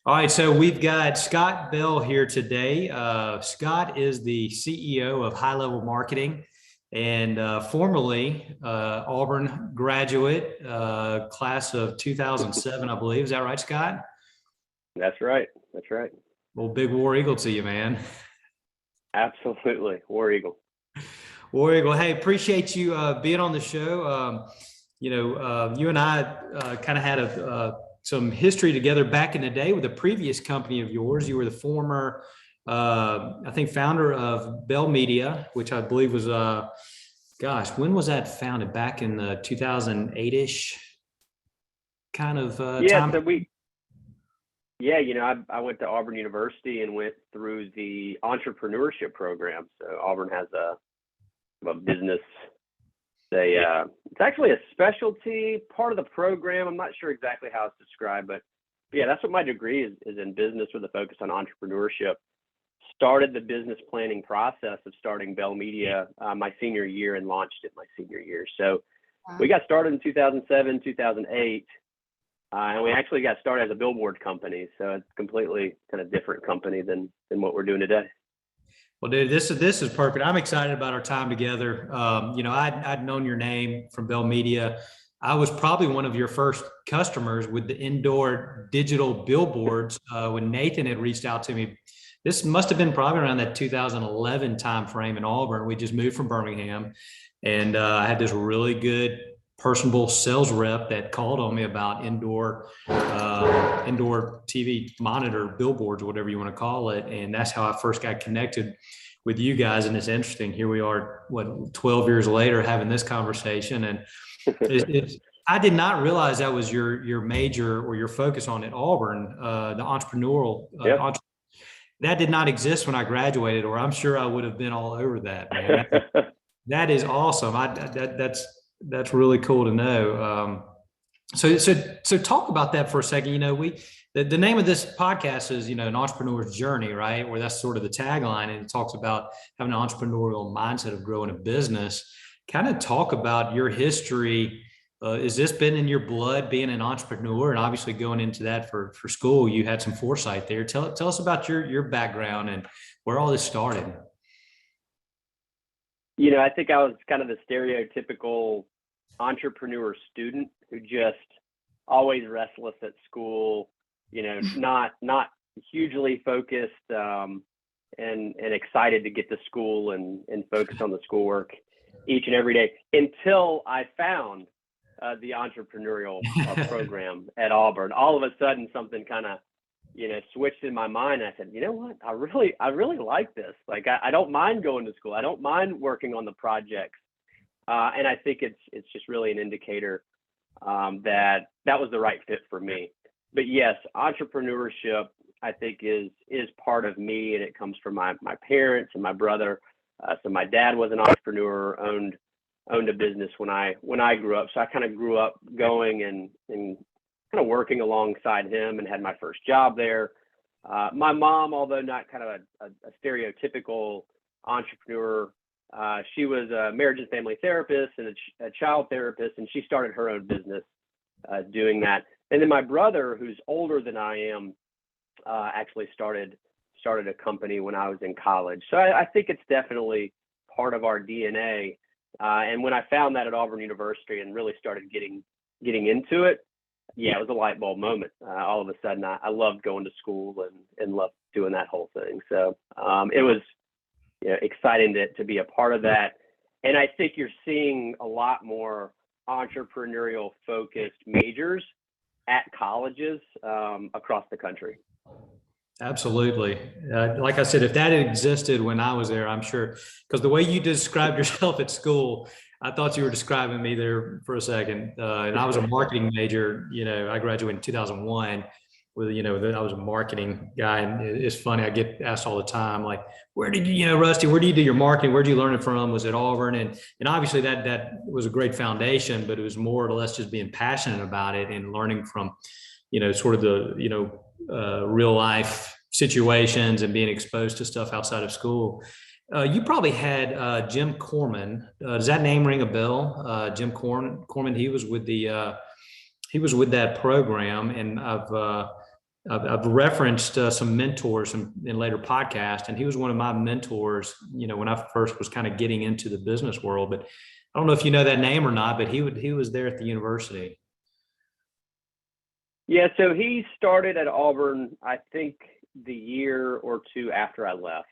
All right, so we've got Scott Bell here today. Scott is the CEO of High Level Marketing and formerly Auburn graduate, class of 2007, I believe. Is that right, Scott? That's right. That's right. Well, big War Eagle to you, man. Absolutely. War Eagle. War Eagle, hey, appreciate you being on the show. You and I kind of had some history together back in the day with a previous company of yours. You were the former, I think, founder of Bell Media, which I believe was, when was that founded? Back in the 2008-ish kind of Yeah. time? I went to Auburn University and went through the entrepreneurship program. So Auburn has a business. It's actually a specialty part of the program. I'm not sure exactly how it's described, but yeah, that's what my degree is in business with a focus on entrepreneurship. Started the business planning process of starting Bell Media my senior year and launched it my senior year. So we got started in 2007, 2008, and we actually got started as a billboard company. So it's completely kind of different company than what we're doing today. Well, dude, this is perfect. I'm excited about our time together. I'd known your name from Bell Media. I was probably one of your first customers with the indoor digital billboards when Nathan had reached out to me. This must have been probably around that 2011 timeframe in Auburn. We just moved from Birmingham, and I had this really good personable sales rep that called on me about indoor TV monitor billboards, whatever you want to call it. And that's how I first got connected with you guys. And it's interesting. Here we are, 12 years later, having this conversation. And I did not realize that was your major or your focus on at Auburn, the entrepreneurial. Yep. That did not exist when I graduated, or I'm sure I would have been all over that, man. That is awesome. That's really cool to know. So talk about that for a second. The name of this podcast is, an entrepreneur's journey, right? Where that's sort of the tagline, and it talks about having an entrepreneurial mindset of growing a business. Kind of talk about your history. Has this been in your blood, being an entrepreneur, and obviously going into that for school, you had some foresight there. Tell us about your background and where all this started. I think I was kind of the stereotypical entrepreneur student who just always restless at school, not hugely focused and excited to get to school and focus on the schoolwork each and every day until I found the entrepreneurial program at Auburn. All of a sudden something kind of switched in my mind. I said, you know what, I really like this. Like, I don't mind going to school. I don't mind working on the projects. And I think it's just really an indicator that was the right fit for me. But yes, entrepreneurship, I think is part of me, and it comes from my parents and my brother. So my dad was an entrepreneur, owned a business when I grew up. So I kind of grew up going and kind of working alongside him and had my first job there. My mom, although not kind of a stereotypical entrepreneur, she was a marriage and family therapist and a child therapist, and she started her own business doing that. And then my brother, who's older than I am, actually started a company when I was in college. So I think it's definitely part of our DNA. And when I found that at Auburn University and really started getting into it, yeah, it was a light bulb moment. All of a sudden, I loved going to school and loved doing that whole thing. So it was exciting to be a part of that. And I think you're seeing a lot more entrepreneurial focused majors at colleges across the country. Absolutely. Like I said, if that had existed when I was there, I'm sure, because the way you described yourself at school, I thought you were describing me there for a second. And I was a marketing major. I graduated in 2001 with, I was a marketing guy. And it's funny, I get asked all the time, like, where did you, Rusty, where do you do your marketing? Where did you learn it from? Was it Auburn? And obviously that was a great foundation, but it was more or less just being passionate about it and learning from, sort of the, real life situations and being exposed to stuff outside of school. You probably had Jim Corman. Does that name ring a bell? Jim Corman. He was with that program, and I've referenced some mentors in later podcasts, and he was one of my mentors, when I first was kind of getting into the business world. But I don't know if you know that name or not, but he was there at the university. Yeah, so he started at Auburn, I think, the year or two after I left.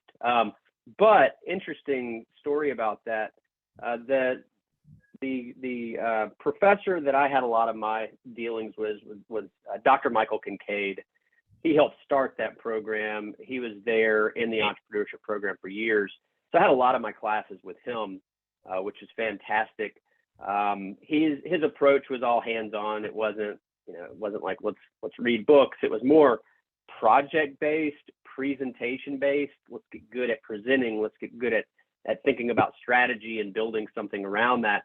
But interesting story about that. The professor that I had a lot of my dealings with was Dr. Michael Kincaid. He helped start that program. He was there in the entrepreneurship program for years. So I had a lot of my classes with him, which is fantastic. His approach was all hands-on. It wasn't like let's read books. It was more project-based, presentation-based. Let's get good at presenting. Let's get good at thinking about strategy and building something around that.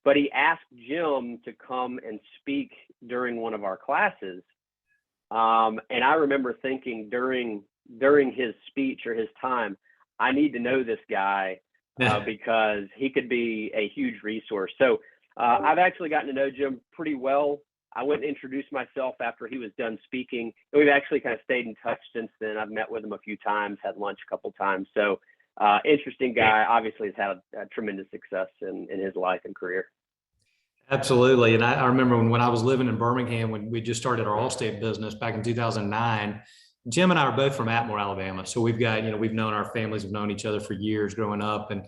But he asked Jim to come and speak during one of our classes. And I remember thinking during his speech or his time, I need to know this guy because he could be a huge resource. So I've actually gotten to know Jim pretty well. I went and introduced myself after he was done speaking. And we've actually kind of stayed in touch since then. I've met with him a few times, had lunch a couple times. So interesting guy, obviously has had tremendous success in his life and career. Absolutely. And I remember when I was living in Birmingham, when we just started our Allstate business back in 2009, Jim and I are both from Atmore, Alabama. So we've got, we've known, our families have known each other for years growing up. And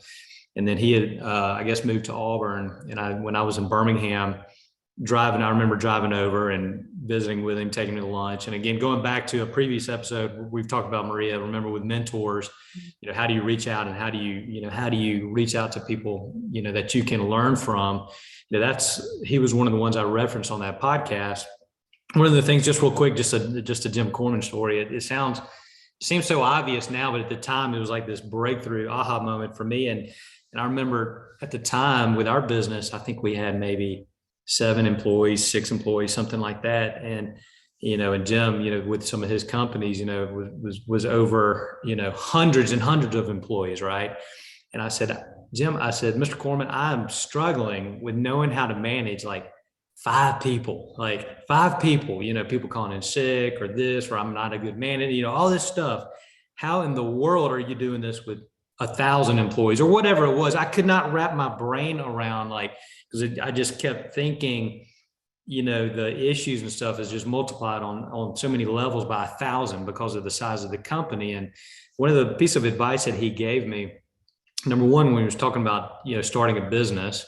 then he had, I guess, moved to Auburn. And when I was in Birmingham, I remember driving over and visiting with him, taking him to lunch. And again, going back to a previous episode, we've talked about Maria, remember with mentors, how do you reach out and how do you reach out to people, that you can learn from? He was one of the ones I referenced on that podcast. One of the things, just real quick, just a Jim Corman story. It seems so obvious now, but at the time it was like this breakthrough aha moment for me. And I remember at the time with our business, I think we had maybe 7 employees, 6 employees, something like that. And Jim, with some of his companies, was over, hundreds and hundreds of employees, right? And I said, Jim, Mr. Corman, I'm struggling with knowing how to manage like 5 people, people calling in sick or this, or I'm not a good manager, all this stuff. How in the world are you doing this with 1,000 employees or whatever it was? I could not wrap my brain around because I just kept thinking, the issues and stuff is just multiplied on so many levels by 1,000 because of the size of the company. And one of the piece of advice that he gave me, number one, when he was talking about, starting a business,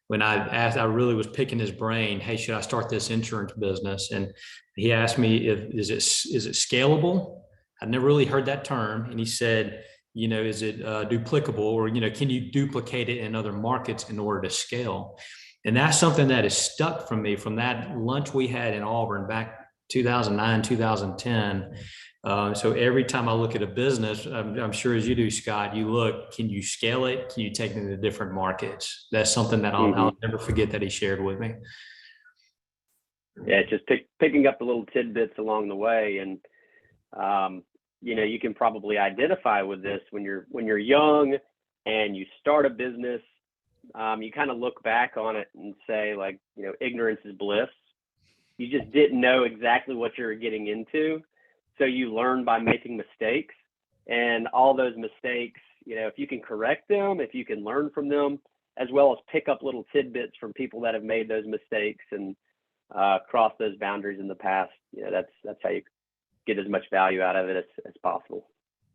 when I really was picking his brain, hey, should I start this insurance business? And he asked me, is it scalable? I'd never really heard that term. And he said, is it duplicable, or, can you duplicate it in other markets in order to scale? And that's something that is stuck from me from that lunch we had in Auburn back 2009, 2010. So every time I look at a business, I'm sure as you do, Scott, you look, can you scale it? Can you take it into different markets? That's something that I'll never forget that he shared with me. Yeah, just picking up the little tidbits along the way. And, you can probably identify with this when you're young and you start a business. You kind of look back on it and say, like, ignorance is bliss. You just didn't know exactly what you were getting into. So you learn by making mistakes, and all those mistakes, if you can correct them, if you can learn from them, as well as pick up little tidbits from people that have made those mistakes and cross those boundaries in the past, that's how you get as much value out of it as possible.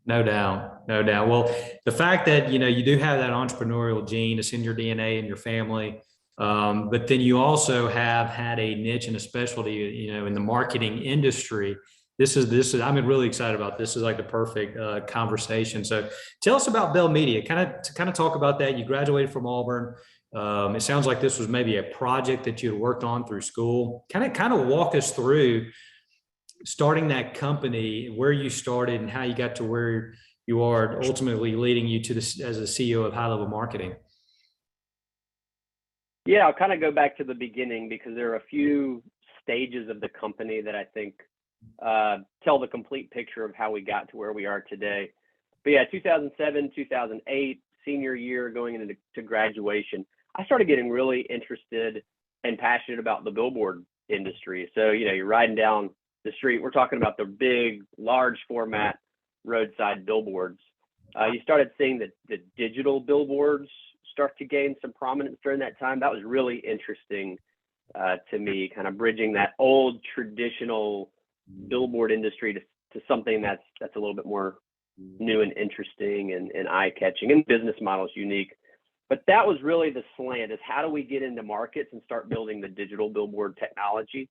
No doubt. Well, the fact that, you do have that entrepreneurial gene, it's in your DNA and your family. But then you also have had a niche and a specialty, in the marketing industry. This is, I'm really excited about this. Is like the perfect conversation. So tell us about Bell Media, kind of talk about that. You graduated from Auburn. It sounds like this was maybe a project that you had worked on through school. Kind of walk us through starting that company, where you started and how you got to where you are, ultimately leading you to this as a CEO of High Level Marketing. Yeah, I'll kind of go back to the beginning because there are a few stages of the company that I think tell the complete picture of how we got to where we are today. But yeah, 2007, 2008, senior year going into graduation, I started getting really interested and passionate about the billboard industry. So, you're riding down the street. We're talking about the big, large format roadside billboards. You started seeing the digital billboards start to gain some prominence during that time. That was really interesting to me, kind of bridging that old traditional billboard industry to something that's a little bit more new and interesting and eye-catching, and business models unique. But that was really the slant, is how do we get into markets and start building the digital billboard technology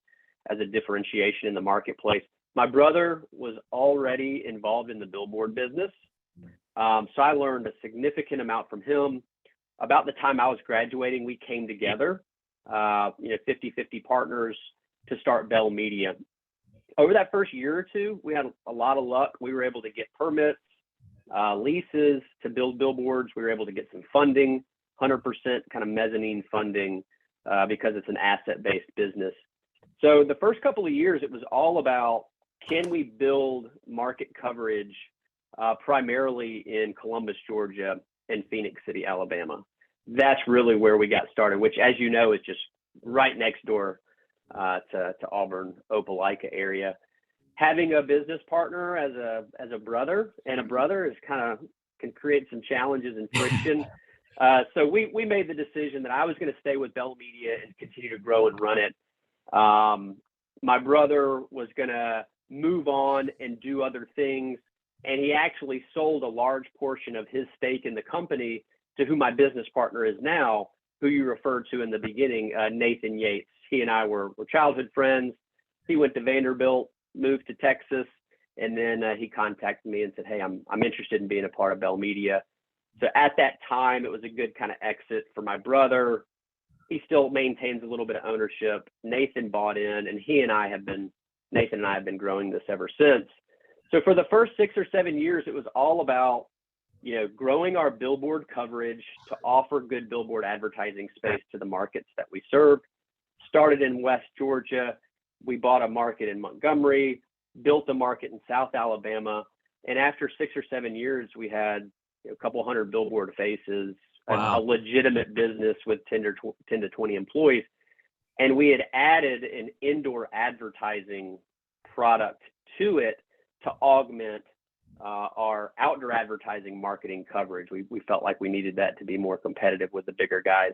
as a differentiation in the marketplace. My brother was already involved in the billboard business. So I learned a significant amount from him. About the time I was graduating, we came together, 50-50 partners, to start Bell Media. Over that first year or two, we had a lot of luck. We were able to get permits, leases to build billboards. We were able to get some funding, 100% kind of mezzanine funding, because it's an asset-based business. So the first couple of years, it was all about, can we build market coverage primarily in Columbus, Georgia, and Phoenix City, Alabama. That's really where we got started, which, as you know, is just right next door to Auburn, Opelika area. Having a business partner as a brother, and a brother is can create some challenges and friction. So we made the decision that I was going to stay with Bell Media and continue to grow and run it. My brother was going to move on and do other things, and he actually sold a large portion of his stake in the company to who my business partner is now, who you referred to in the beginning, Nathan Yates. He and I were childhood friends. He went to Vanderbilt, moved to Texas, and then he contacted me and said, hey, I'm interested in being a part of Bell Media. So at that time, it was a good kind of exit for my brother. He still maintains a little bit of ownership. Nathan bought in, and Nathan and I have been growing this ever since. So for the first 6 or 7 years, it was all about, growing our billboard coverage to offer good billboard advertising space to the markets that we served. Started in West Georgia. We bought a market in Montgomery, built a market in South Alabama. And after 6 or 7 years, we had a couple hundred billboard faces, Wow. a legitimate business with 10 to 20 employees. And we had added an indoor advertising product to it to augment our outdoor advertising marketing coverage. We felt like we needed that to be more competitive with the bigger guys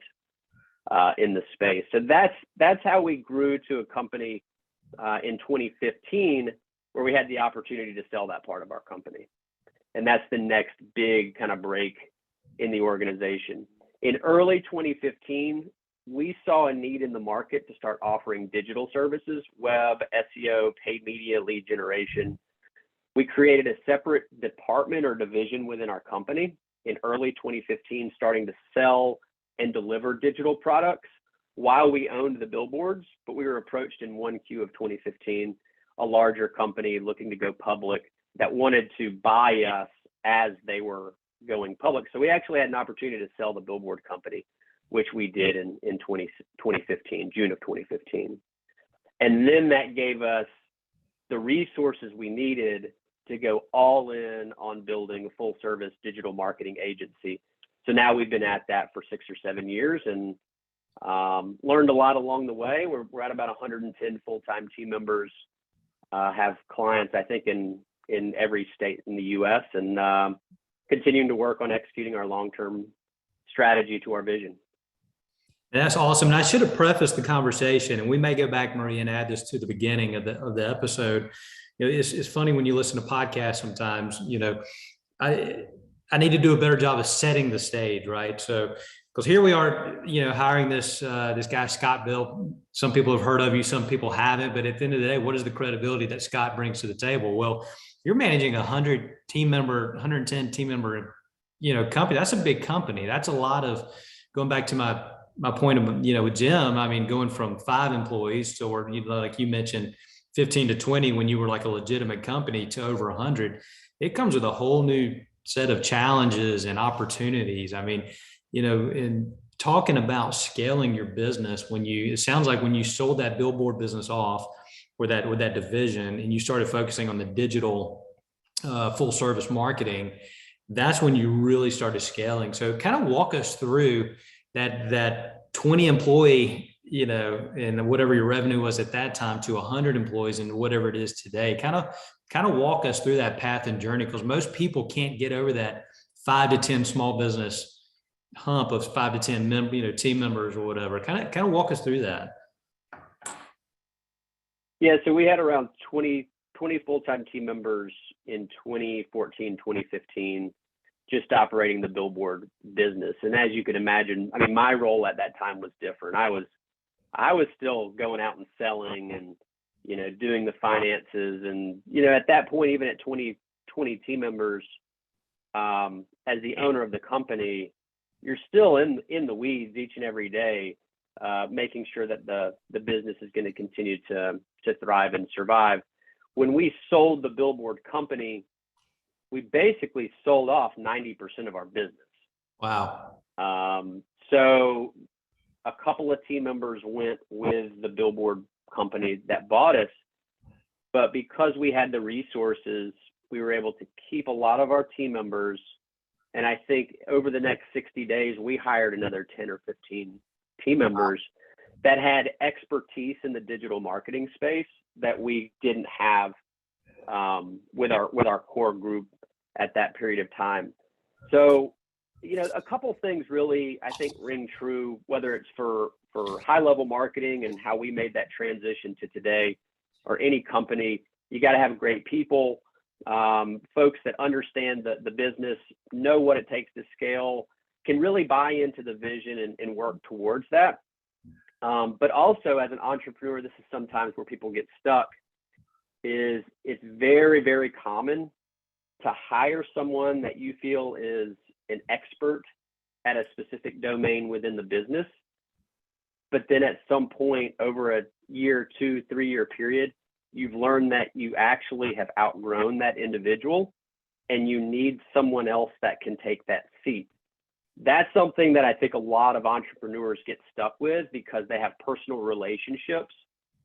in the space. So that's how we grew to a company in 2015, where we had the opportunity to sell that part of our company. And that's the next big kind of break in the organization. In early 2015, we saw a need in the market to start offering digital services, web, SEO, paid media, lead generation. We created a separate department or division within our company in early 2015, starting to sell and deliver digital products while we owned the billboards. But we were approached in 1Q of 2015, a larger company looking to go public that wanted to buy us as they were going public. So we actually had an opportunity to sell the billboard company, which we did in 2015, June of 2015. And then that gave us the resources we needed to go all in on building a full service digital marketing agency. So now we've been at that for 6 or 7 years and learned a lot along the way. We're at about 110 full-time team members, have clients, I think, in every state in the US, and continuing to work on executing our long-term strategy to our vision. That's awesome. And I should have prefaced the conversation, and we may go back, Marie, and add this to the beginning of the episode. It's funny when you listen to podcasts sometimes, I need to do a better job of setting the stage, right? So, because here we are, hiring this guy, Scott Bill. Some people have heard of you, some people haven't, but at the end of the day, what is the credibility that Scott brings to the table? Well, you're managing 110 team member, company. That's a big company. That's a lot of, going back to my point of, with Jim, I mean, going from 5 employees to, or like you mentioned, 15 to 20 when you were like a legitimate company to over 100, it comes with a whole new set of challenges and opportunities. I mean, in talking about scaling your business, it sounds like when you sold that billboard business off with that division and you started focusing on the digital full service marketing, that's when you really started scaling. So kind of walk us through that 20 employee, and whatever your revenue was at that time to 100 employees and whatever it is today. Kind of walk us through that path and journey, because most people can't get over that 5 to 10 small business hump of 5 to 10 team members or whatever. Kind of walk us through that. Yeah, so we had around 20 full-time team members in 2014, 2015, just operating the billboard business. And as you can imagine, I mean, my role at that time was different. I was still going out and selling and, doing the finances. And, at that point, even at 20 team members, as the owner of the company, you're still in the weeds each and every day, making sure that the business is going to continue to thrive and survive. When we sold the billboard company, we basically sold off 90% of our business. Wow. So a couple of team members went with the billboard company that bought us, but because we had the resources, we were able to keep a lot of our team members. And I think over the next 60 days, we hired another 10 or 15 team members that had expertise in the digital marketing space that we didn't have with our core group at that period of time. So, a couple things really, I think, ring true, whether it's for high level marketing and how we made that transition to today, or any company. You got to have great people, folks that understand the business, know what it takes to scale, can really buy into the vision and work towards that. But also, as an entrepreneur, this is sometimes where people get stuck, is it's very, very common to hire someone that you feel is an expert at a specific domain within the business. But then at some point over a year, 2, 3 year period, you've learned that you actually have outgrown that individual and you need someone else that can take that seat. That's something that I think a lot of entrepreneurs get stuck with because they have personal relationships.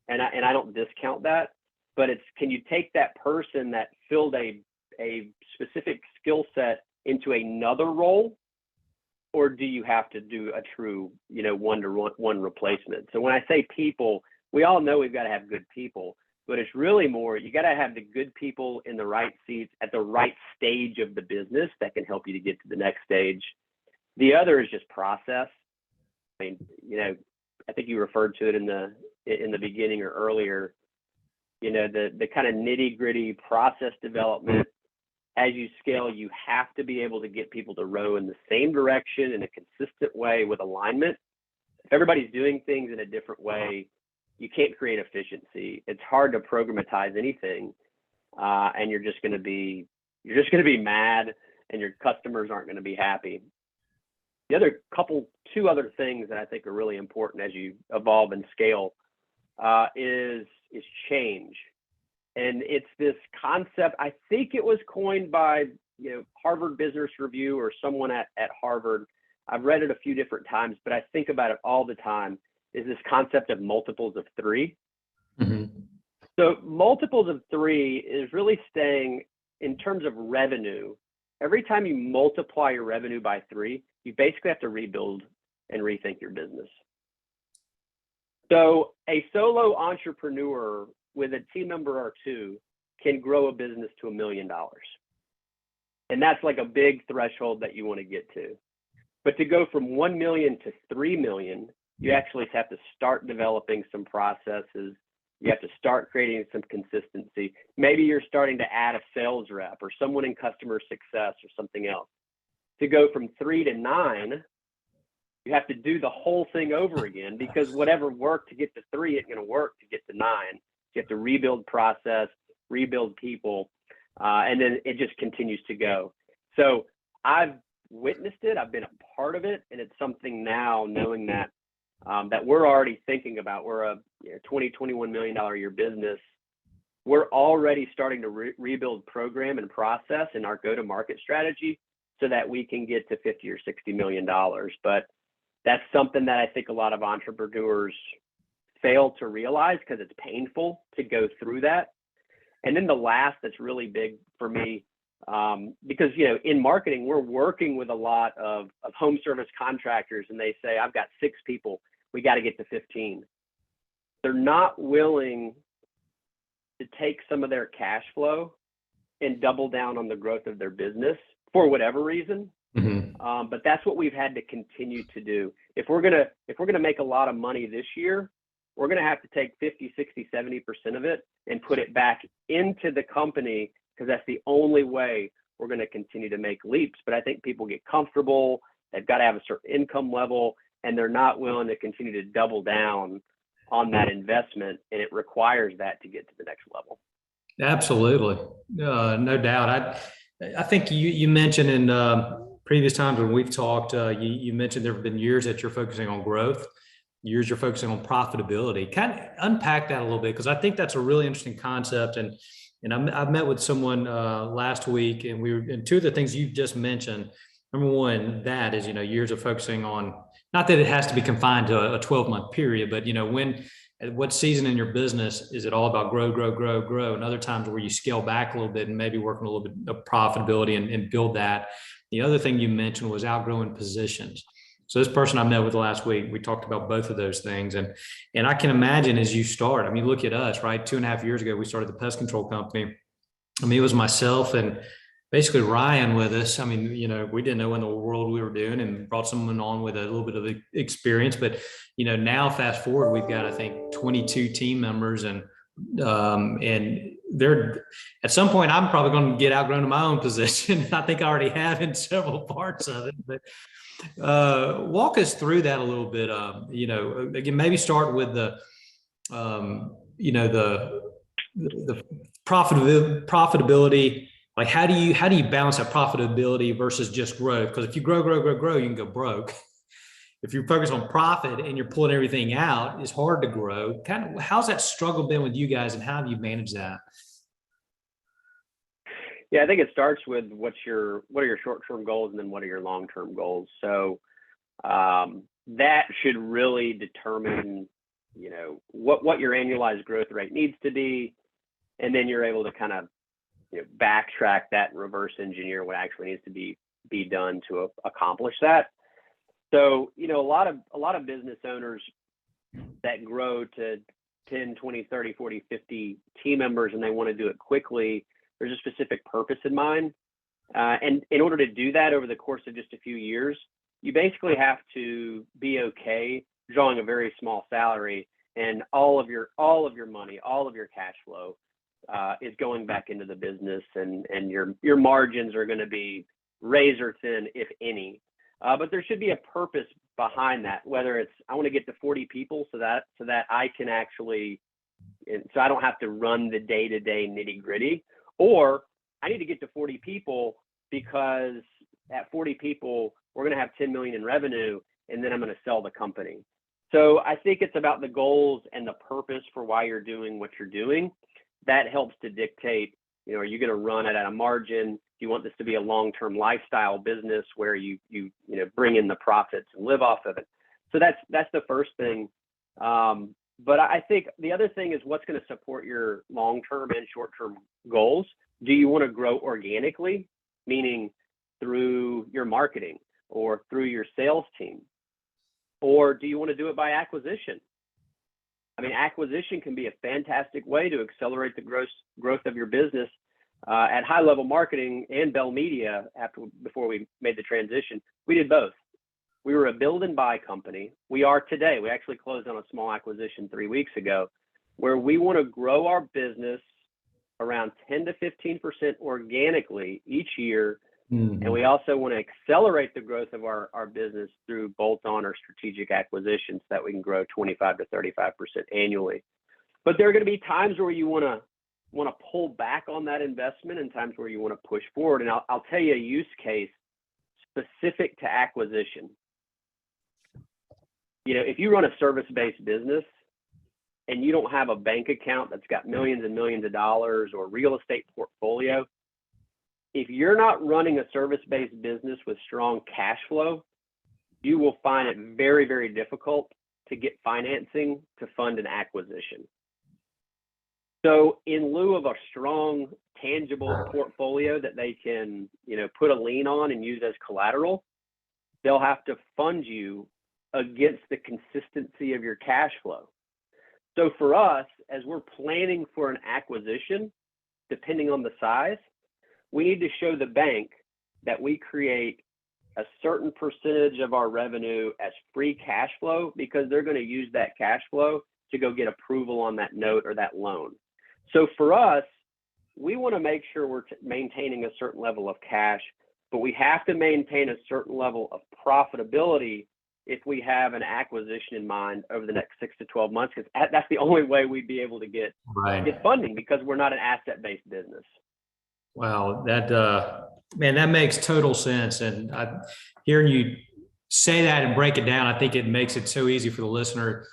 And I don't discount that, but it's, can you take that person that filled a specific skill set into another role, or do you have to do a true, one-to-one replacement? So when I say people, we all know we've got to have good people, but it's really more, you got to have the good people in the right seats at the right stage of the business that can help you to get to the next stage. The other is just process. I mean, I think you referred to it in the beginning or earlier, the kind of nitty gritty process development. As you scale, you have to be able to get people to row in the same direction in a consistent way with alignment. If everybody's doing things in a different way, you can't create efficiency. It's hard to programatize anything, and you're just going to be mad, and your customers aren't going to be happy. The two other things that I think are really important as you evolve and scale is change. And it's this concept, I think it was coined by Harvard Business Review or someone at Harvard. I've read it a few different times, but I think about it all the time, is this concept of multiples of 3. Mm-hmm. So multiples of 3 is really saying, in terms of revenue, every time you multiply your revenue by 3, you basically have to rebuild and rethink your business. So a solo entrepreneur with a team member or 2 can grow a business to $1 million. And that's like a big threshold that you want to get to. But to go from 1 million to 3 million, you actually have to start developing some processes. You have to start creating some consistency. Maybe you're starting to add a sales rep or someone in customer success or something else. To go from 3 to 9, you have to do the whole thing over again, because whatever worked to get to 3 isn't going to work to get to 9. You have to rebuild process, rebuild people, and then it just continues to go. So I've witnessed it. I've been a part of it, and it's something now, knowing that that we're already thinking about. We're a $21 million a year business. We're already starting to rebuild program and process in our go-to-market strategy so that we can get to $50 or $60 million. But that's something that I think a lot of entrepreneurs fail to realize because it's painful to go through that. And then the last that's really big for me, because in marketing, we're working with a lot of home service contractors, and they say, I've got 6 people. we got to get to 15. They're not willing to take some of their cash flow and double down on the growth of their business for whatever reason. But that's what we've had to continue to do. If we're gonna make a lot of money this year, we're gonna have to take 50, 60, 70% of it and put it back into the company, because that's the only way we're gonna continue to make leaps. But I think people get comfortable, they've got to have a certain income level, and they're not willing to continue to double down on that investment, and it requires that to get to the next level. Absolutely. No doubt. I think you mentioned in previous times when we've talked, you mentioned there have been years that you're focusing on growth, years you're focusing on profitability. Kind of unpack that a little bit, because I think that's a really interesting concept. And I've met with someone last week, and two of the things you just mentioned. Number one, that is, years of focusing on, not that it has to be confined to a 12-month period, but, what season in your business is it all about grow, grow, grow, grow? And other times where you scale back a little bit and maybe work on a little bit of profitability and build that. The other thing you mentioned was outgrowing positions. So this person I met with last week, we talked about both of those things. And I can imagine as you start, look at us, right? 2.5 years ago, we started the pest control company. It was myself and basically Ryan with us. We didn't know in the world we were doing, and brought someone on with a little bit of experience. But, now fast forward, we've got, I think, 22 team members, and they're, at some point, I'm probably going to get outgrown to my own position. I think I already have in several parts of it. But walk us through that a little bit. Again, maybe start with the profitability. Like, how do you balance that profitability versus just growth? Because if you grow, you can go broke. If you focus on profit and you're pulling everything out, it's hard to grow. Kind of, how's that struggle been with you guys, and how have you managed that? Yeah, I think it starts with what are your short-term goals, and then what are your long-term goals. So that should really determine, what your annualized growth rate needs to be, and then you're able to kind of backtrack that and reverse engineer what actually needs to be done to accomplish that. So, a lot of business owners that grow to 10, 20, 30, 40, 50 team members, and they want to do it quickly, there's a specific purpose in mind. And in order to do that over the course of just a few years, you basically have to be okay drawing a very small salary, and all of your money, all of your cash flow is going back into the business, and your margins are going to be razor thin, if any. But there should be a purpose behind that, whether it's, I want to get to 40 people so that I can actually, so I don't have to run the day-to-day nitty-gritty, or I need to get to 40 people because at 40 people, we're going to have 10 million in revenue, and then I'm going to sell the company. So I think it's about the goals and the purpose for why you're doing what you're doing. That helps to dictate, are you going to run it at a margin? Do you want this to be a long-term lifestyle business where you bring in the profits and live off of it? So that's the first thing. But I think the other thing is what's going to support your long-term and short-term goals. Do you want to grow organically, meaning through your marketing or through your sales team? Or do you want to do it by acquisition? Acquisition can be a fantastic way to accelerate the growth of your business. At High Level Marketing and Bell Media, before we made the transition, we did both. We were a build and buy company. We are today. We actually closed on a small acquisition 3 weeks ago, where we want to grow our business around 10 to 15% organically each year. Mm-hmm. And we also want to accelerate the growth of our business through bolt-on or strategic acquisitions so that we can grow 25 to 35% annually. But there are going to be times where you want to pull back on that investment, and times where you want to push forward. And I'll tell you a use case specific to acquisition. If you run a service-based business and you don't have a bank account that's got millions and millions of dollars or real estate portfolio, if you're not running a service-based business with strong cash flow, you will find it very, very difficult to get financing to fund an acquisition. So in lieu of a strong, tangible portfolio that they can, put a lien on and use as collateral, they'll have to fund you against the consistency of your cash flow. So for us, as we're planning for an acquisition, depending on the size, we need to show the bank that we create a certain percentage of our revenue as free cash flow, because they're going to use that cash flow to go get approval on that note or that loan. So for us, we want to make sure we're maintaining a certain level of cash, but we have to maintain a certain level of profitability if we have an acquisition in mind over the next 6 to 12 months, because that's the only way we'd be able to get funding, because we're not an asset-based business. Wow, man, that makes total sense. And hearing you say that and break it down, I think it makes it so easy for the listener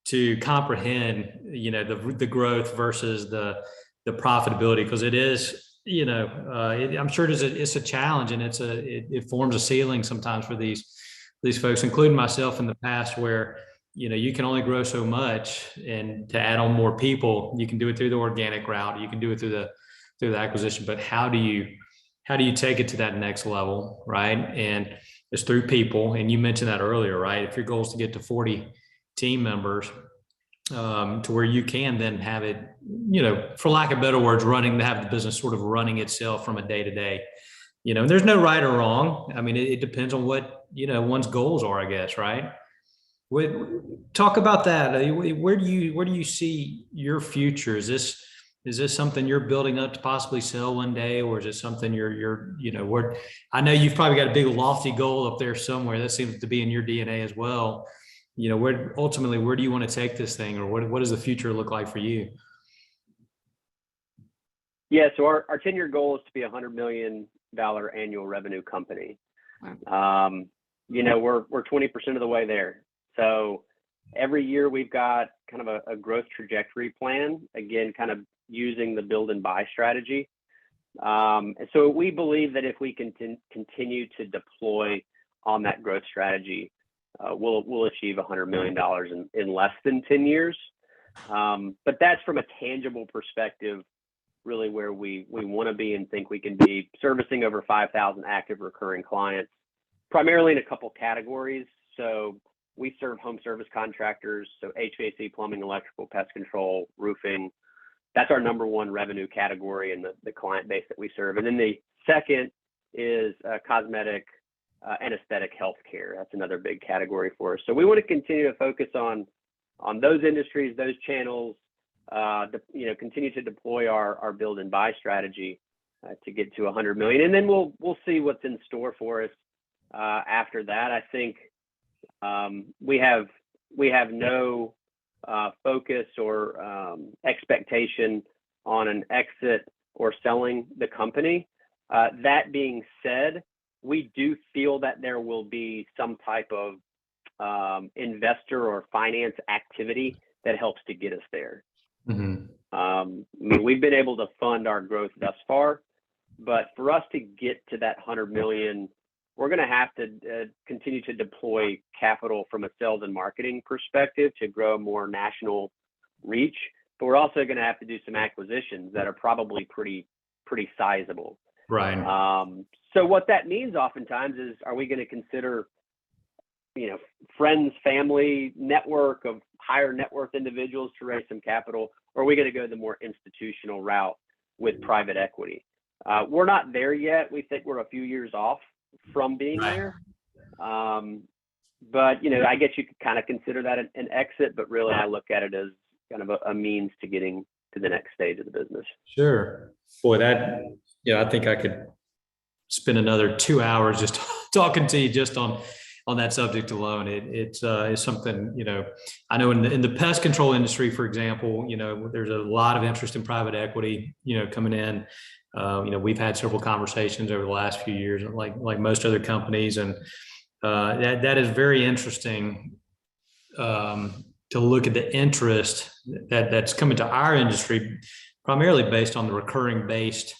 to comprehend, the growth versus the profitability, because it is, I'm sure it's a challenge, and it forms a ceiling sometimes for these folks, including myself in the past, where you can only grow so much, and to add on more people, you can do it through the organic route, you can do it through the acquisition, but how do you take it to that next level, right? And it's through people, and you mentioned that earlier, right? If your goal is to get to 40 team members, to where you can then have it, for lack of better words, have the business sort of running itself from a day to day. There's no right or wrong. I mean, it depends on what one's goals are, I guess, right? Talk about that. Where do you see your future? Is this something you're building up to possibly sell one day, or is it something where I know you've probably got a big lofty goal up there somewhere that seems to be in your DNA as well. Where do you want to take this thing, or what does the future look like for you? Yeah, so our 10-year goal is to be $100 million annual revenue company. We're 20% of the way there. So every year we've got kind of a growth trajectory plan, again, kind of using the build and buy strategy. And so we believe that if we can continue to deploy on that growth strategy, we'll achieve $100 million in less than 10 years. But that's from a tangible perspective, really where we want to be and think we can be, servicing over 5,000 active recurring clients, primarily in a couple categories. So we serve home service contractors, so HVAC, plumbing, electrical, pest control, roofing. That's our number one revenue category in the client base that we serve. And then the second is cosmetic and aesthetic healthcare. That's another big category for us. So we want to continue to focus on those industries, those channels, continue to deploy our build and buy strategy to get to 100 million. And then we'll see what's in store for us after that. I think we have no focus or expectation on an exit or selling the company. That being said, we do feel that there will be some type of investor or finance activity that helps to get us there. Mm-hmm. We've been able to fund our growth thus far, but for us to get to that 100 million, we're going to have to continue to deploy capital from a sales and marketing perspective to grow more national reach. But we're also going to have to do some acquisitions that are probably pretty sizable. Right. So what that means oftentimes is, are we going to consider, friends, family, network of higher net worth individuals to raise some capital, or are we going to go the more institutional route with private equity? We're not there yet. We think we're a few years off from being there. But, I guess you could kind of consider that an exit, but really I look at it as kind of a means to getting to the next stage of the business. Sure. Boy, I think I could spend another 2 hours just talking to you just on that subject alone. It's something, I know in the pest control industry, for example, there's a lot of interest in private equity, coming in. We've had several conversations over the last few years, like most other companies, and that is very interesting to look at the interest that's coming to our industry, primarily based on the recurring based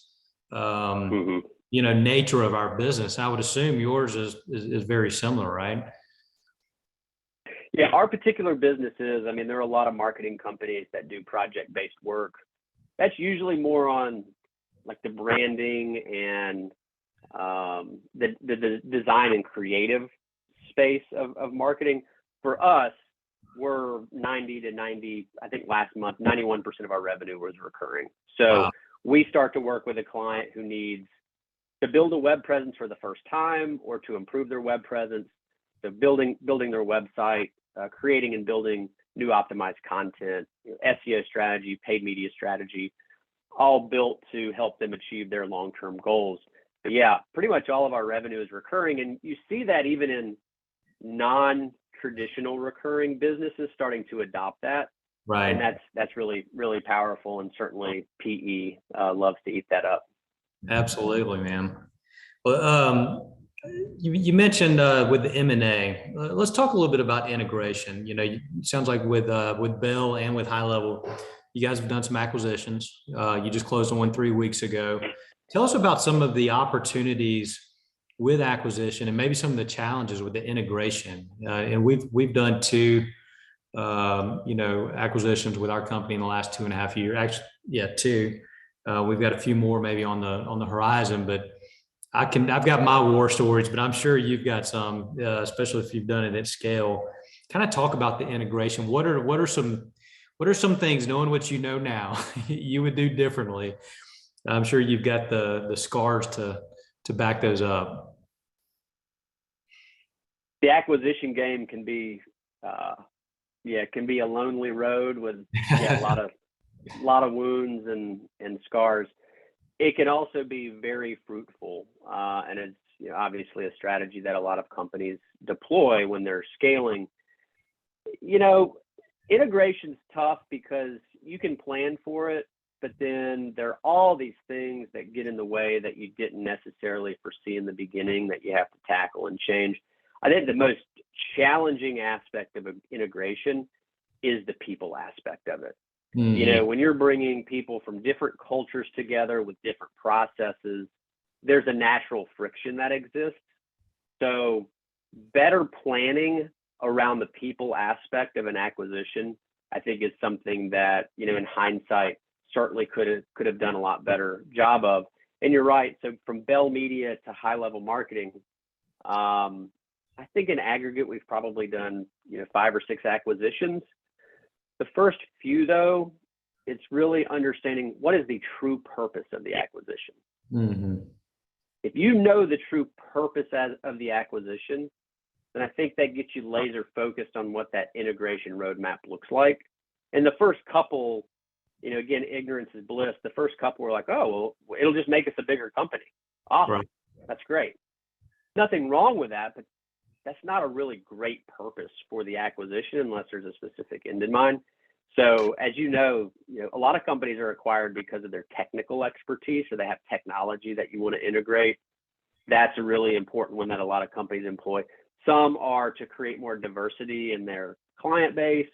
nature of our business. I would assume yours is very similar, right? Yeah, our particular businesses, there are a lot of marketing companies that do project-based work. That's usually more on like the branding and the design and creative space of marketing. for us, we're 90 to 90, I think last month, 91% of our revenue was recurring. So we start to work with a client who needs to build a web presence for the first time or to improve their web presence, so building their website, creating and building new optimized content, SEO strategy, paid media strategy, all built to help them achieve their long-term goals. But yeah, pretty much all of our revenue is recurring. And you see that even in non-traditional recurring businesses starting to adopt that. Right. And that's really, really powerful. And certainly PE loves to eat that up. Absolutely, man. Well, you mentioned with the M&A. Let's talk a little bit about integration. It sounds like with Bell and with High Level, you guys have done some acquisitions. You just closed on one 3 weeks ago. Tell us about some of the opportunities with acquisition and maybe some of the challenges with the integration. And we've done two, acquisitions with our company in the last 2.5 years. Actually, yeah, two. We've got a few more maybe on the horizon, but I've got my war stories, but I'm sure you've got some, especially if you've done it at scale. Kind of talk about the integration. What are some things, knowing what you know now, you would do differently? I'm sure you've got the scars to back those up. The acquisition game can be, can be a lonely road with a lot of wounds and scars. It can also be very fruitful, and it's obviously a strategy that a lot of companies deploy when they're scaling. Integration's tough because you can plan for it, but then there are all these things that get in the way that you didn't necessarily foresee in the beginning that you have to tackle and change. I think the most challenging aspect of integration is the people aspect of it. Mm-hmm. When you're bringing people from different cultures together with different processes, there's a natural friction that exists. So better planning around the people aspect of an acquisition, I think, is something that, in hindsight, certainly could have done a lot better job of. And you're right. So from Bell Media to High Level Marketing, I think in aggregate, we've probably done, 5 or 6 acquisitions. The first few, though, it's really understanding what is the true purpose of the acquisition. Mm-hmm. If you know the true purpose of the acquisition, then I think that gets you laser focused on what that integration roadmap looks like. And the first couple, again, ignorance is bliss. The first couple were like, oh, well, it'll just make us a bigger company. Awesome. Right. That's great. Nothing wrong with that, but that's not a really great purpose for the acquisition unless there's a specific end in mind. So as you know, a lot of companies are acquired because of their technical expertise, or they have technology that you want to integrate. That's a really important one that a lot of companies employ. Some are to create more diversity in their client base,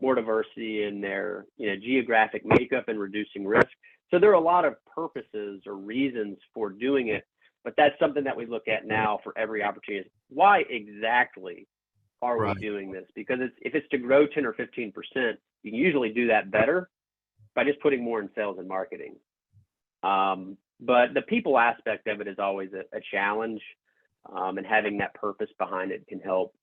more diversity in their geographic makeup and reducing risk. So there are a lot of purposes or reasons for doing it, but that's something that we look at now for every opportunity. Why exactly are we doing this? Because if it's to grow 10 or 15%, you can usually do that better by just putting more in sales and marketing. But the people aspect of it is always a challenge, and having that purpose behind it can help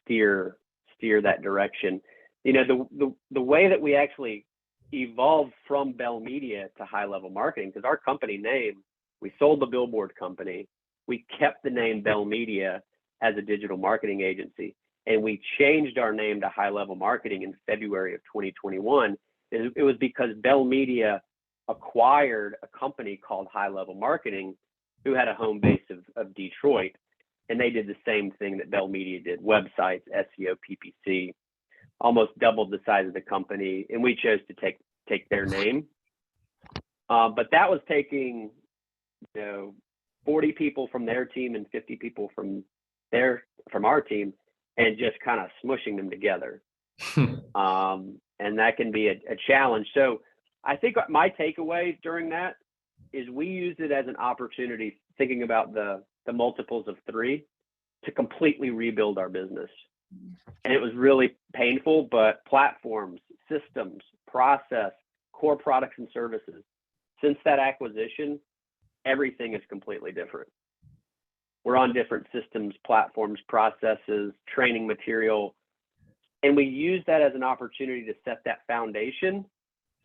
steer that direction. The way that we actually evolved from Bell Media to High Level Marketing, because our company name, we sold the billboard company, we kept the name Bell Media as a digital marketing agency, and we changed our name to High Level Marketing in February of 2021. It was because Bell Media acquired a company called High Level Marketing, who had a home base of Detroit, and they did the same thing that Bell Media did: websites, SEO, PPC, almost doubled the size of the company, and we chose to take their name. But that was taking 40 people from their team and 50 people from our team, and just kind of smushing them together. And that can be a challenge. So I think my takeaway during that is we used it as an opportunity, thinking about the multiples of 3, to completely rebuild our business. And it was really painful, but platforms, systems, process, core products and services, since that acquisition, everything is completely different. We're on different systems, platforms, processes, training material. And we use that as an opportunity to set that foundation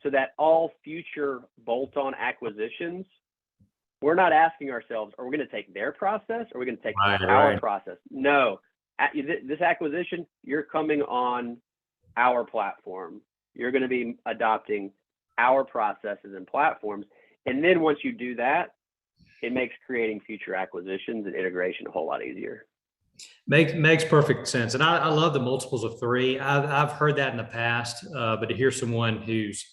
so that all future bolt-on acquisitions, we're not asking ourselves, are we going to take their process or are we going to take our process? No, this acquisition, you're coming on our platform. You're going to be adopting our processes and platforms. And then once you do that, it makes creating future acquisitions and integration a whole lot easier. Makes perfect sense. And I love the multiples of three. I've heard that in the past, but to hear someone who's,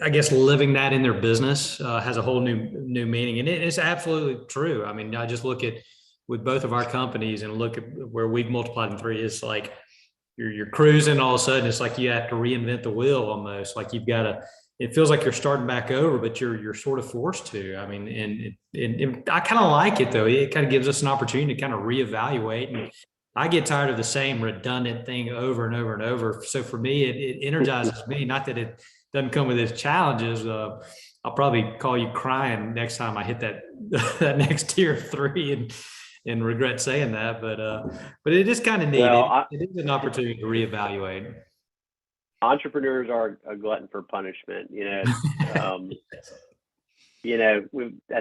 I guess living that in their business has a whole new meaning. And it's absolutely true. I mean, I just look at with both of our companies and look at where we've multiplied in three. It's like you're cruising, all of a sudden it's like you have to reinvent the wheel almost. Like you've got to, it feels like you're starting back over, but you're sort of forced to. I mean, and I kind of like it though. It kind of gives us an opportunity to kind of reevaluate. And I get tired of the same redundant thing over and over and over. So for me, it energizes me. Not that it doesn't come with its challenges. I'll probably call you crying next time I hit that that next tier of three and regret saying that. But it is kind of neat. Well, it is an opportunity to reevaluate. Entrepreneurs are a glutton for punishment. I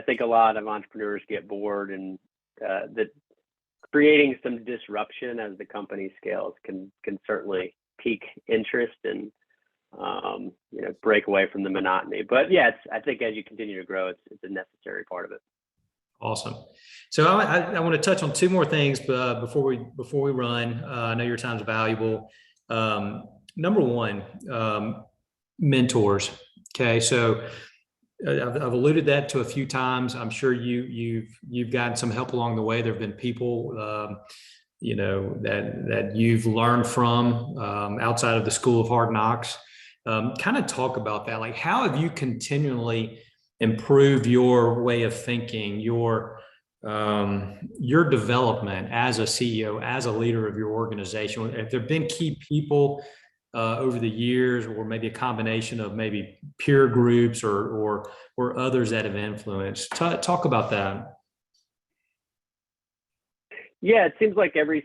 think a lot of entrepreneurs get bored, and that creating some disruption as the company scales can certainly pique interest and break away from the monotony. But yeah, I think as you continue to grow, it's a necessary part of it. Awesome. So I want to touch on two more things before we run. I know your time's valuable. Number one, mentors. Okay, so I've alluded that to a few times. I'm sure you've gotten some help along the way. There have been people, that you've learned from outside of the School of Hard Knocks. Kind of talk about that. Like, how have you continually improved your way of thinking, your development as a CEO, as a leader of your organization? Have there been key people over the years, or maybe a combination of maybe peer groups or others that have influenced? Talk about that. Yeah, it seems like every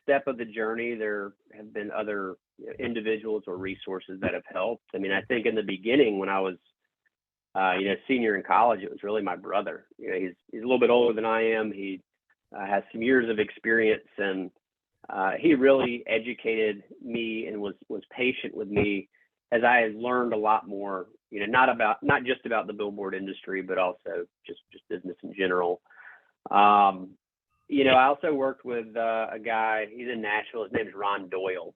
step of the journey, there have been other individuals or resources that have helped. I mean, I think in the beginning when I was, senior in college, it was really my brother. He's a little bit older than I am. He has some years of experience, and he really educated me and was patient with me as I learned a lot more, not just about the billboard industry, but also just business in general. I also worked with a guy, he's in Nashville, his name is Ron Doyle.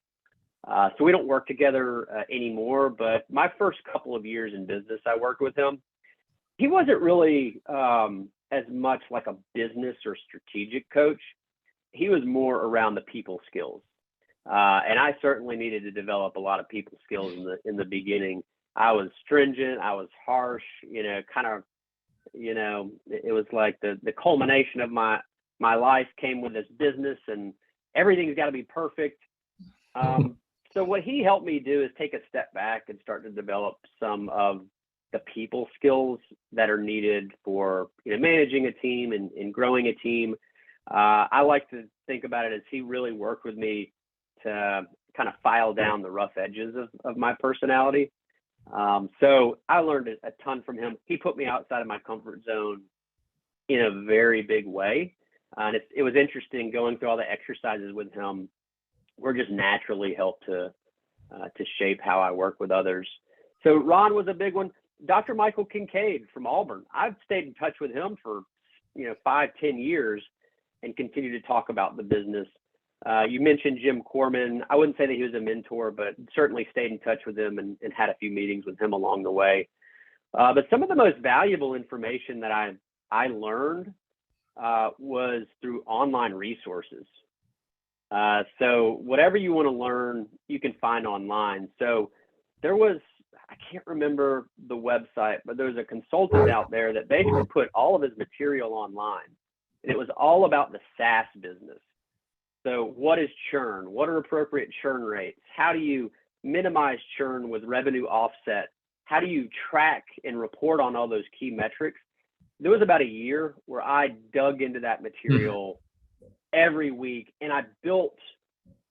So we don't work together anymore, but my first couple of years in business, I worked with him. He wasn't really as much like a business or strategic coach. He was more around the people skills. And I certainly needed to develop a lot of people skills in the beginning. I was stringent, I was harsh, it was like the culmination of my life came with this business, and everything's got to be perfect. So what he helped me do is take a step back and start to develop some of the people skills that are needed for managing a team and growing a team. I like to think about it as he really worked with me to kind of file down the rough edges of my personality. So I learned a ton from him. He put me outside of my comfort zone in a very big way. And it was interesting going through all the exercises with him. We're just naturally helped to shape how I work with others. So Ron was a big one. Dr. Michael Kincaid from Auburn. I've stayed in touch with him for 5-10 years and continue to talk about the business. You mentioned Jim Corman. I wouldn't say that he was a mentor, but certainly stayed in touch with him and had a few meetings with him along the way. But some of the most valuable information that I learned was through online resources. So whatever you want to learn, you can find online. So there was, I can't remember the website, but there was a consultant out there that basically put all of his material online. And it was all about the SaaS business. So what is churn? What are appropriate churn rates? How do you minimize churn with revenue offset? How do you track and report on all those key metrics? there was about a year where I dug into that material every week, and I built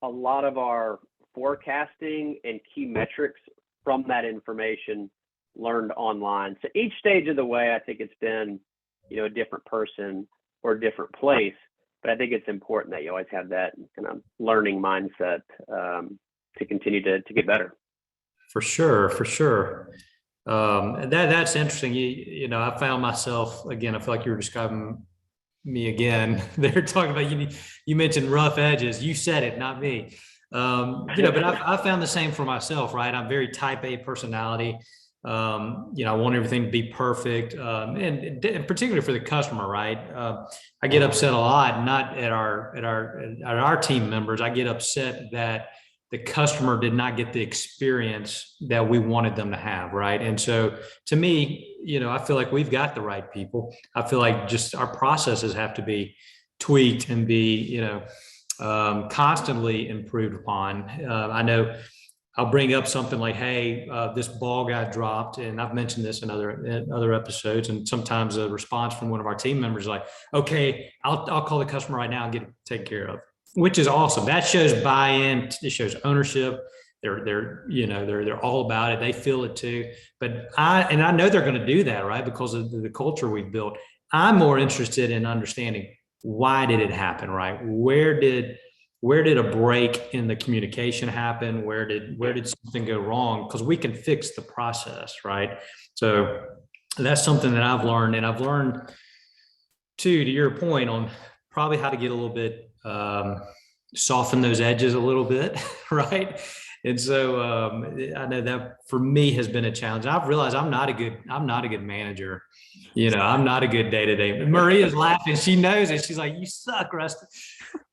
a lot of our forecasting and key metrics from that information learned online. So each stage of the way, I think it's been, a different person or a different place, but I think it's important that you always have that kind of learning mindset to continue to get better. For sure, for sure. And that's interesting. I found myself again. I feel like you were describing me again. They're talking about you mentioned rough edges. You said it, not me. But I found the same for myself, right? I'm very type A personality. I want everything to be perfect, and particularly for the customer, right? I get upset a lot, not at our team members. I get upset that the customer did not get the experience that we wanted them to have, right? And so, to me, I feel like we've got the right people. I feel like just our processes have to be tweaked and be, constantly improved upon. I know I'll bring up something like, hey, this ball got dropped, and I've mentioned this in other episodes, and sometimes a response from one of our team members is like, okay, I'll call the customer right now and get it taken care of, which is awesome. That shows buy-in. It shows ownership. They're all about it. They feel it too. But I know they're going to do that, right? Because of the culture we've built. I'm more interested in understanding, why did it happen, right? Where did a break in the communication happen? Where did something go wrong? Because we can fix the process, right? So that's something that I've learned, and I've learned too, to your point, on probably how to get a little bit soften those edges a little bit, right? And so I know that for me has been a challenge. I've realized I'm not a good manager. I'm not a good day-to-day. Maria's laughing. She knows it. She's like, you suck, Rusty.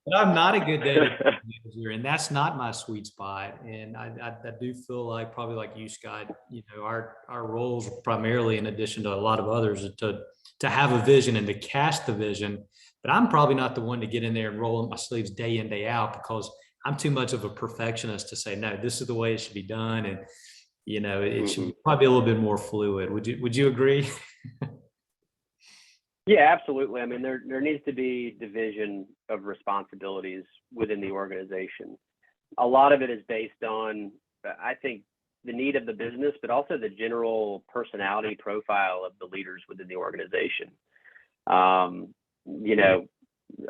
But I'm not a good day-to-day manager, and that's not my sweet spot. And I do feel like, probably like you, Scott, our roles primarily, in addition to a lot of others, is to have a vision and to cast the vision. But I'm probably not the one to get in there and roll up my sleeves day in, day out, because I'm too much of a perfectionist to say, no, this is the way it should be done. And, it should probably be a little bit more fluid. Would you agree? Yeah, absolutely. I mean, there needs to be division of responsibilities within the organization. A lot of it is based on, I think, the need of the business, but also the general personality profile of the leaders within the organization.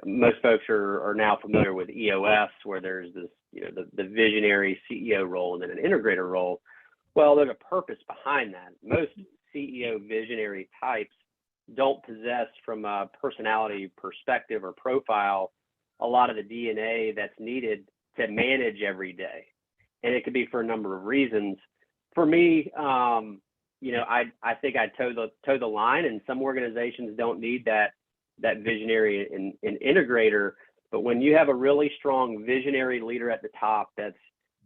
Most folks are now familiar with EOS, where there's this, the visionary CEO role and then an integrator role. Well, there's a purpose behind that. Most CEO visionary types don't possess, from a personality perspective or profile, a lot of the DNA that's needed to manage every day. And it could be for a number of reasons. For me, I think I toe the line, and some organizations don't need that visionary and integrator. But when you have a really strong visionary leader at the top that's,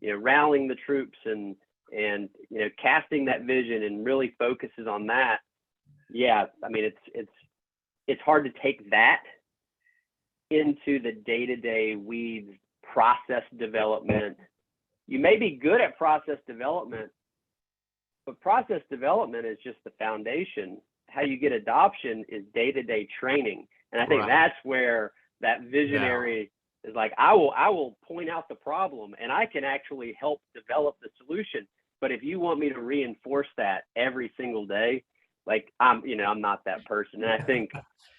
rallying the troops and casting that vision and really focuses on that, yeah, I mean, it's hard to take that into the day-to-day weeds process development. You may be good at process development, but process development is just the foundation. How you get adoption is day-to-day training. And I think that's where that visionary is like, I will point out the problem, and I can actually help develop the solution. But if you want me to reinforce that every single day, like I'm not that person. And I think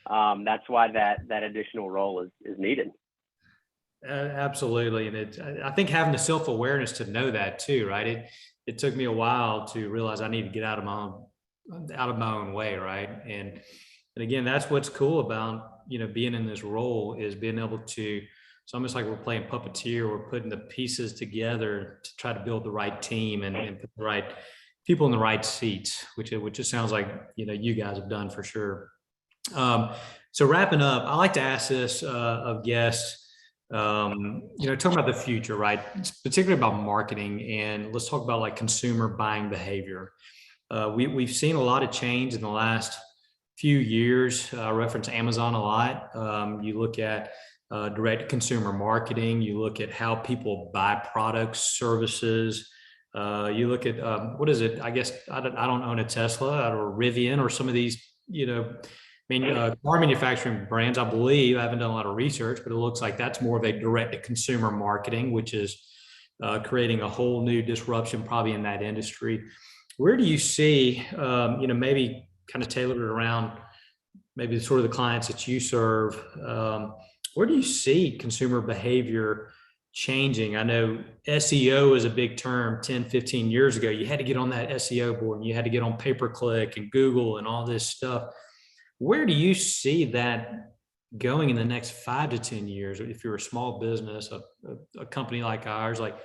that's why that additional role is needed. Absolutely. And I think having the self-awareness to know that too, right? It took me a while to realize I need to get out of my own way, right? And again, that's what's cool about being in this role, is being able to. It's almost like we're playing puppeteer. We're putting the pieces together to try to build the right team and put the right people in the right seats, which it sounds like you guys have done for sure. So wrapping up, I like to ask this of guests. Talking about the future, right? Particularly about marketing, and let's talk about like consumer buying behavior. We've seen a lot of change in the last few years. I reference Amazon a lot. You look at direct consumer marketing. You look at how people buy products, services. You look at what is it? I guess I don't own a Tesla or Rivian or some of these mean, car manufacturing brands, I believe, I haven't done a lot of research, but it looks like that's more of a direct to consumer marketing, which is creating a whole new disruption probably in that industry. Where do you see, maybe kind of tailored around maybe sort of the clients that you serve, where do you see consumer behavior changing? I know SEO is a big term 10, 15 years ago. You had to get on that SEO board and you had to get on pay-per-click and Google and all this stuff. Where do you see that going in the next 5 to 10 years? If you're a small business, a company like ours, like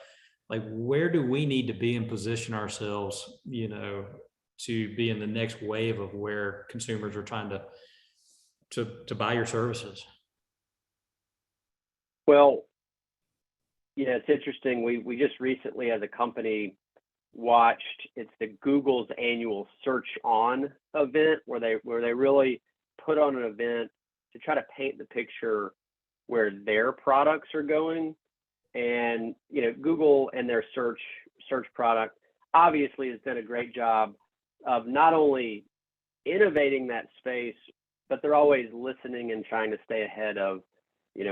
where do we need to be and position ourselves, to be in the next wave of where consumers are trying to buy your services? Well, it's interesting. We just recently as a company watched, it's the Google's annual Search On event where they really put on an event to try to paint the picture where their products are going. And, Google and their search product obviously has done a great job of not only innovating that space, but they're always listening and trying to stay ahead of,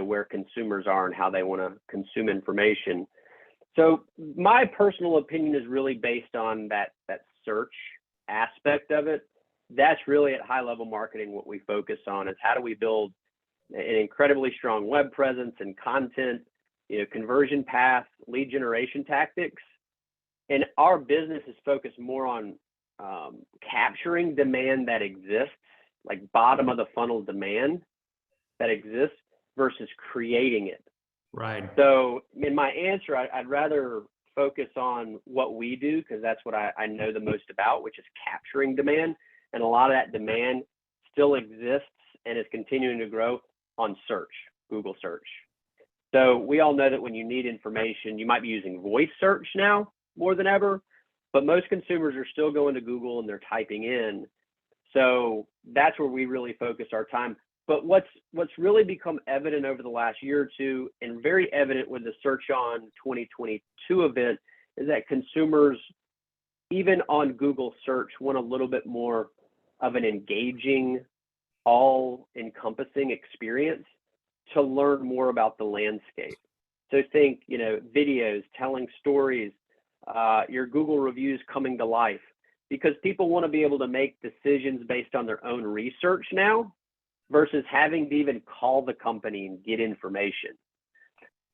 where consumers are and how they want to consume information. So my personal opinion is really based on that search aspect of it. That's really at high level marketing. What we focus on is how do we build an incredibly strong web presence and content, conversion path, lead generation tactics. And our business is focused more on capturing demand that exists, like bottom of the funnel demand that exists versus creating it. Right. So in my answer, I'd rather focus on what we do because that's what I know the most about, which is capturing demand. And a lot of that demand still exists and is continuing to grow on search, Google search. So we all know that when you need information, you might be using voice search now more than ever, but most consumers are still going to Google and they're typing in. So that's where we really focus our time. But what's really become evident over the last year or two, and very evident with the Search On 2022 event, is that consumers, even on Google search, want a little bit more of an engaging, all-encompassing experience to learn more about the landscape. So think, videos, telling stories, your Google reviews coming to life, because people want to be able to make decisions based on their own research now versus having to even call the company and get information.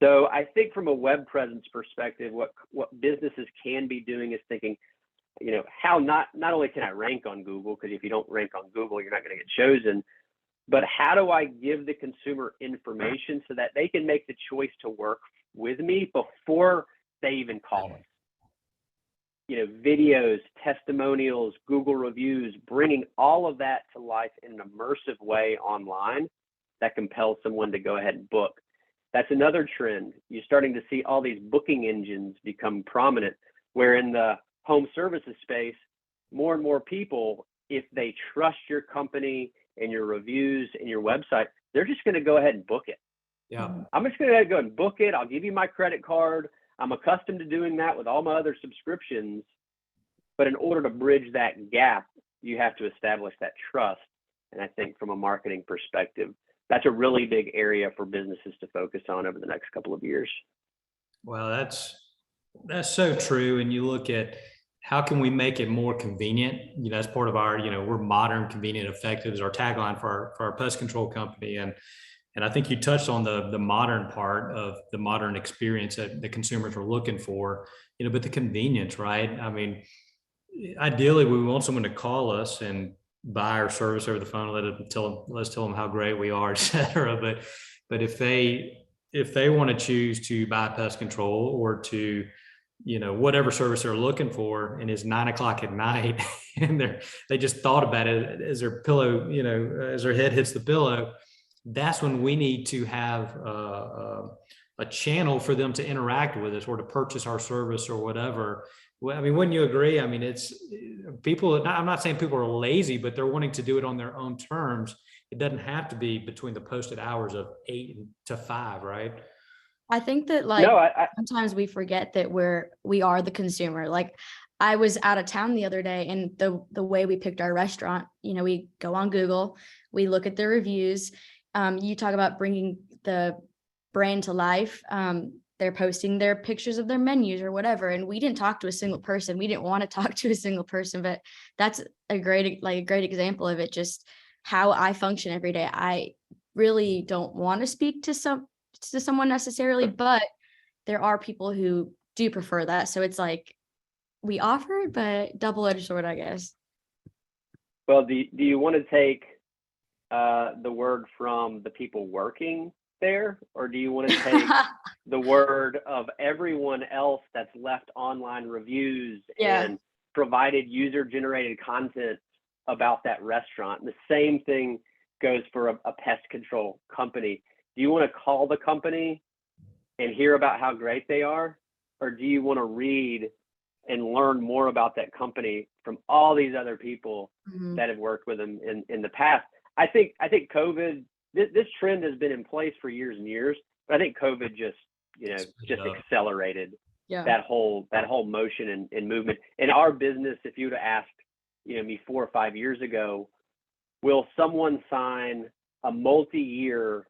So I think from a web presence perspective, what businesses can be doing is thinking, how not only can I rank on Google, because if you don't rank on Google, you're not going to get chosen, but how do I give the consumer information so that they can make the choice to work with me before they even call us? Videos, testimonials, Google reviews, bringing all of that to life in an immersive way online that compels someone to go ahead and book. That's another trend. You're starting to see all these booking engines become prominent, where in the home services space, more and more people, if they trust your company and your reviews and your website, they're just going to go ahead and book it. Yeah. I'm just going to go and book it. I'll give you my credit card. I'm accustomed to doing that with all my other subscriptions. But in order to bridge that gap, you have to establish that trust. And I think from a marketing perspective, that's a really big area for businesses to focus on over the next couple of years. Well, that's so true. And you look at how can we make it more convenient? That's part of our, we're modern, convenient, effective is our tagline for our pest control company. And I think you touched on the modern part of the modern experience that the consumers are looking for, but the convenience, right? I mean, ideally, we want someone to call us and buy our service over the phone, let's tell them how great we are, et cetera. But if they want to choose to buy pest control or to, whatever service they're looking for, and it's 9 o'clock at night, and they just thought about it as their pillow, as their head hits the pillow, that's when we need to have a channel for them to interact with us or to purchase our service or whatever. Well, I mean, wouldn't you agree? I mean, it's people, I'm not saying people are lazy, but they're wanting to do it on their own terms. It doesn't have to be between the posted hours of 8 to 5, right? I think that sometimes we forget that we are the consumer. Like I was out of town the other day, and the way we picked our restaurant, we go on Google, we look at the reviews. You talk about bringing the brand to life. They're posting their pictures of their menus or whatever. And we didn't talk to a single person. We didn't want to talk to a single person, but that's a great example of it. Just how I function every day. I really don't want to speak to someone necessarily, but there are people who do prefer that. So it's like we offer it, but double-edged sword, I guess. Well, do you want to take the word from the people working there, or do you want to take the word of everyone else that's left online reviews and provided user-generated content about that restaurant? The same thing goes for a pest control company. Do you want to call the company and hear about how great they are, or do you want to read and learn more about that company from all these other people that have worked with them in the past? I think COVID, this trend has been in place for years and years, but I think COVID just accelerated that whole motion and movement. In our business, if you would have asked, me 4 or 5 years ago, will someone sign a multi-year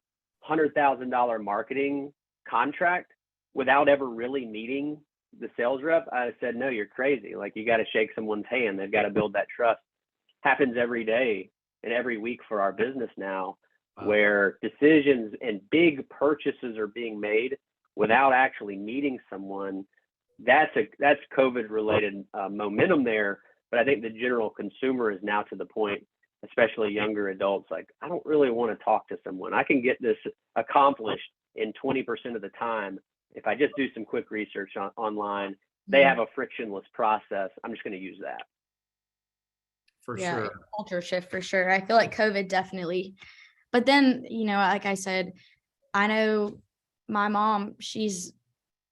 $100,000 marketing contract without ever really meeting the sales rep? I said, no, you're crazy. Like, you got to shake someone's hand. They've got to build that trust. Happens every day and every week for our business now, where decisions and big purchases are being made without actually meeting someone. That's COVID related momentum there. But I think the general consumer is now to the point, especially younger adults, like, I don't really want to talk to someone. I can get this accomplished in 20% of the time if I just do some quick research online. They have a frictionless process. I'm just going to use that. For sure. Culture shift for sure. I feel like COVID definitely. But then, like I said, I know my mom, she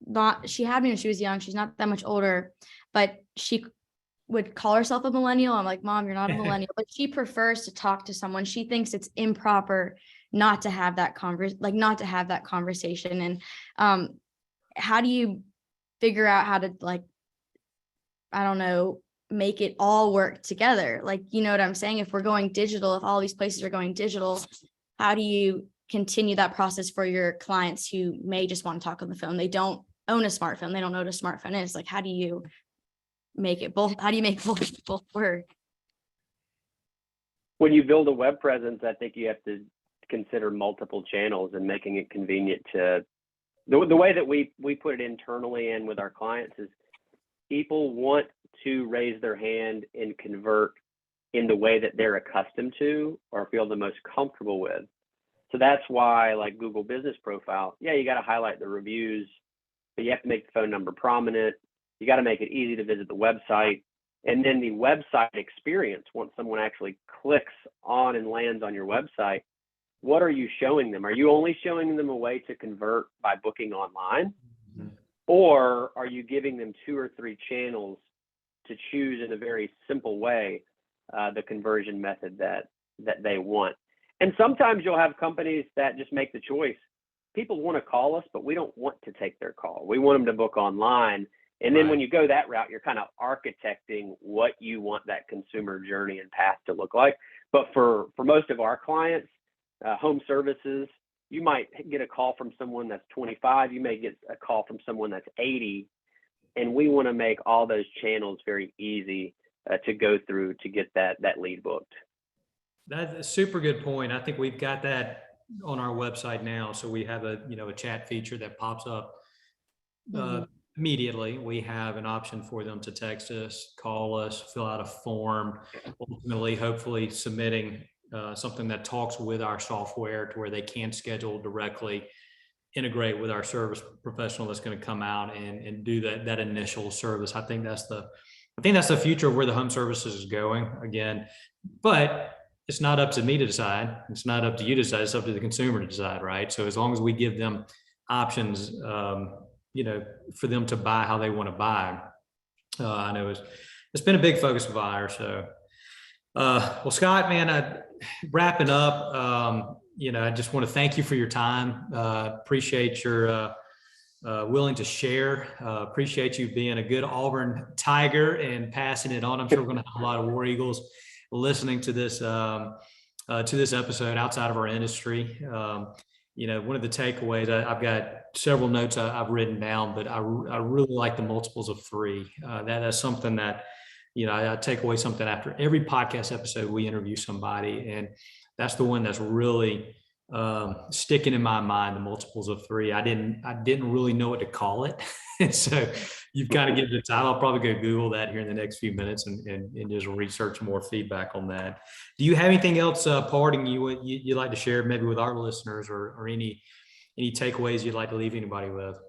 had me when she was young. She's not that much older, but she would call herself a millennial. I'm like, Mom, you're not a millennial, but she prefers to talk to someone. She thinks it's improper not to have that conversation. And how do you figure out how to, like, I don't know, make it all work together? Like, you know what I'm saying? If we're going digital, if all these places are going digital, how do you continue that process for your clients who may just want to talk on the phone? They don't own a smartphone. They don't know what a smartphone is. Like, how do you make it both? How do you make both work? When you build a web presence, I think you have to consider multiple channels and making it convenient to the way that we put it internally and with our clients is people want to raise their hand and convert in the way that they're accustomed to or feel the most comfortable with. So that's why, like Google Business Profile, you got to highlight the reviews, but you have to make the phone number prominent. You got to make it easy to visit the website. And then the website experience, once someone actually clicks on and lands on your website, what are you showing them? Are you only showing them a way to convert by booking online? Or are you giving them 2 or 3 channels to choose in a very simple way the conversion method that they want? And sometimes you'll have companies that just make the choice. People want to call us, but we don't want to take their call. We want them to book online. And then when you go that route, you're kind of architecting what you want that consumer journey and path to look like. But for most of our clients, home services, you might get a call from someone that's 25. You may get a call from someone that's 80. And we want to make all those channels very easy to go through to get that lead booked. That's a super good point. I think we've got that on our website now. So we have a chat feature that pops up immediately. We have an option for them to text us, call us, fill out a form, ultimately, hopefully submitting something that talks with our software to where they can schedule directly, integrate with our service professional that's going to come out and do that initial service. I think that's the future of where the home services is going again, but it's not up to me to decide. It's not up to you to decide. It's up to the consumer to decide, right? So as long as we give them options, for them to buy how they want to buy, I know it's been a big focus of ours. So, well, Scott, man, wrapping up, I just want to thank you for your time. Appreciate your willing to share. Appreciate you being a good Auburn Tiger and passing it on. I'm sure we're going to have a lot of War Eagles listening to this episode outside of our industry. One of the takeaways, I've got several notes I've written down, but I really like the multiples of three. That's something that, I take away something after every podcast episode. We interview somebody, and that's the one that's really sticking in my mind, the multiples of three. I didn't really know what to call it. So you've kind of given the title. I'll probably go Google that here in the next few minutes and just research more feedback on that. Do you have anything else parting you'd like to share maybe with our listeners, or any takeaways you'd like to leave anybody with?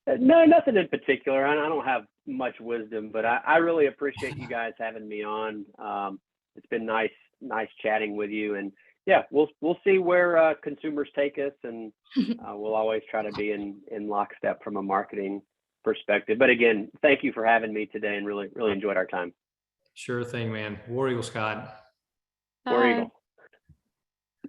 No, nothing in particular. I don't have much wisdom, but I really appreciate you guys having me on. It's been nice chatting with you, and yeah, we'll see where consumers take us, and we'll always try to be in lockstep from a marketing perspective. But again, thank you for having me today, and really enjoyed our time. Sure thing, man. War Eagle, Scott. War Eagle.